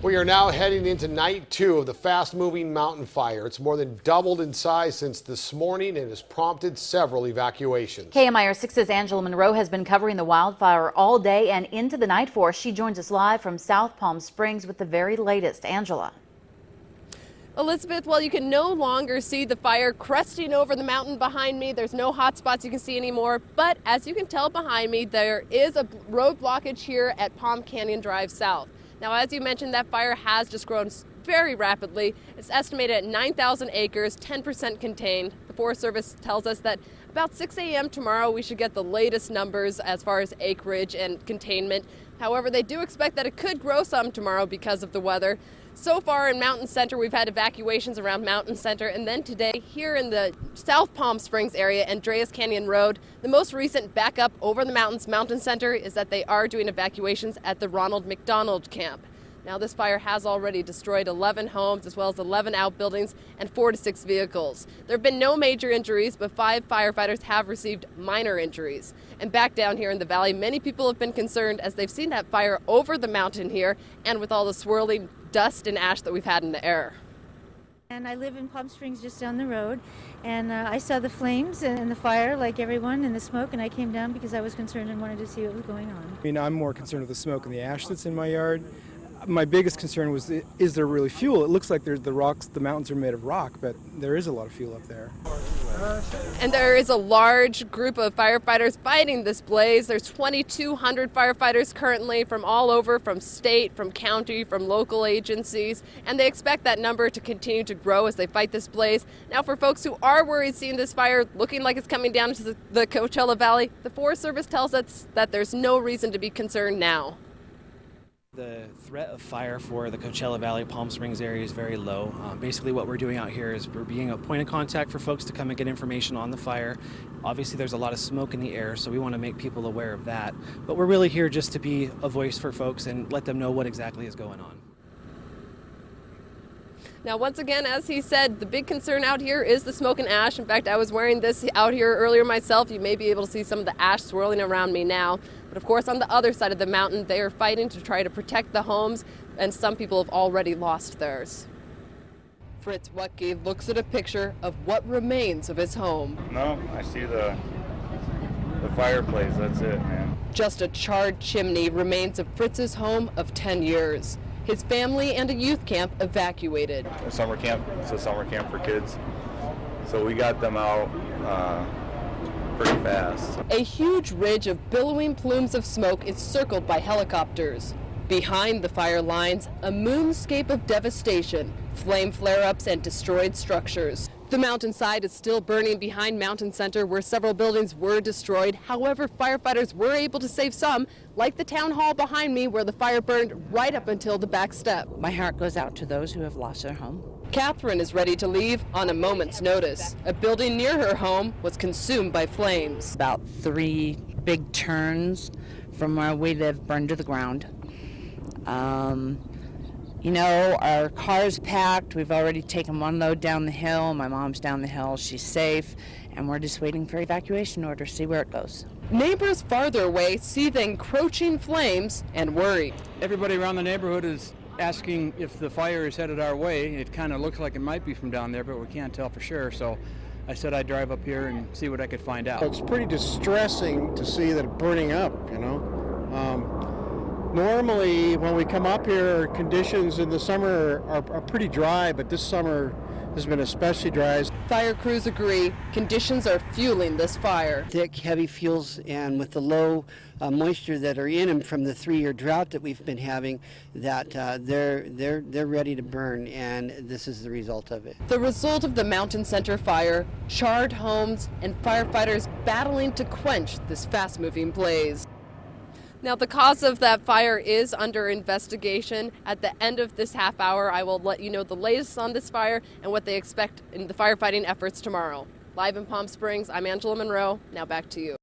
We are now heading into night 2 of the fast-moving mountain fire. It's more than doubled in size since this morning and has prompted several evacuations. KMIR-6's Angela Monroe has been covering the wildfire all day and into the night for us. She joins us live from South Palm Springs with the very latest. Angela. Elizabeth, well, you can no longer see the fire cresting over the mountain behind me. There's no hot spots you can see anymore. But as you can tell behind me, there is a road blockage here at Palm Canyon Drive South. Now, as you mentioned, that fire has just grown very rapidly. It's estimated at 9,000 acres, 10% contained. The Forest Service tells us that about 6 a.m. tomorrow we should get the latest numbers as far as acreage and containment. However, they do expect that it could grow some tomorrow because of the weather. So far in Mountain Center, we've had evacuations around Mountain Center, and then today here in the South Palm Springs area, Andreas Canyon Road, the most recent backup over the mountains, Mountain Center, is that they are doing evacuations at the Ronald McDonald Camp. Now, this fire has already destroyed 11 homes as well as 11 outbuildings and 4 to 6 vehicles. There have been no major injuries, but 5 firefighters have received minor injuries. And back down here in the valley, many people have been concerned as they've seen that fire over the mountain here and with all the swirling dust and ash that we've had in the air. And I live in Palm Springs just down the road, and I saw the flames and the fire like everyone and the smoke, and I came down because I was concerned and wanted to see what was going on. I mean, I'm more concerned with the smoke and the ash that's in my yard. My biggest concern was, is there really fuel? It looks like the mountains are made of rock, but there is a lot of fuel up there. And there is a large group of firefighters fighting this blaze. There's 2,200 firefighters currently from all over, from state, from county, from local agencies, and they expect that number to continue to grow as they fight this blaze. Now, for folks who are worried seeing this fire looking like it's coming down into the Coachella Valley, the Forest Service tells us that there's no reason to be concerned now. The threat of fire for the Coachella Valley, Palm Springs area is very low. Basically what we're doing out here is we're being a point of contact for folks to come and get information on the fire. Obviously there's a lot of smoke in the air, so we want to make people aware of that. But we're really here just to be a voice for folks and let them know what exactly is going on. Now, once again, as he said, the big concern out here is the smoke and ash. In fact, I was wearing this out here earlier myself. You may be able to see some of the ash swirling around me now. But of course, on the other side of the mountain, they are fighting to try to protect the homes, and some people have already lost theirs. Fritz Wutke looks at a picture of what remains of his home. No, I see the fireplace, that's it, man. Just a charred chimney remains of Fritz's home of 10 years. His family and a youth camp evacuated. It's a summer camp for kids. So we got them out pretty fast. A huge ridge of billowing plumes of smoke is circled by helicopters. Behind the fire lines, a moonscape of devastation, flame flare-ups and destroyed structures. The mountainside is still burning behind Mountain Center, where several buildings were destroyed. However, firefighters were able to save some, like the town hall behind me, where the fire burned right up until the back step. My heart goes out to those who have lost their home. Catherine is ready to leave on a moment's notice. A building near her home was consumed by flames. About 3 big turns from where we live burned to the ground. You know, our car's packed. We've already taken 1 load down the hill. My mom's down the hill. She's safe. And we're just waiting for evacuation order to see where it goes. Neighbors farther away see the encroaching flames and worry. Everybody around the neighborhood is asking if the fire is headed our way. It kind of looks like it might be from down there, but we can't tell for sure. So I said I'd drive up here and see what I could find out. It's pretty distressing to see that burning up, you know. Normally, when we come up here, conditions in the summer are pretty dry, but this summer has been especially dry. Fire crews agree conditions are fueling this fire. Thick, heavy fuels, and with the low moisture that are in them from the 3-year drought that we've been having, that they're ready to burn, and this is the result of it. The result of the Mountain Center fire, charred homes, and firefighters battling to quench this fast-moving blaze. Now, the cause of that fire is under investigation. At the end of this half hour, I will let you know the latest on this fire and what they expect in the firefighting efforts tomorrow. Live in Palm Springs, I'm Angela Monroe. Now back to you.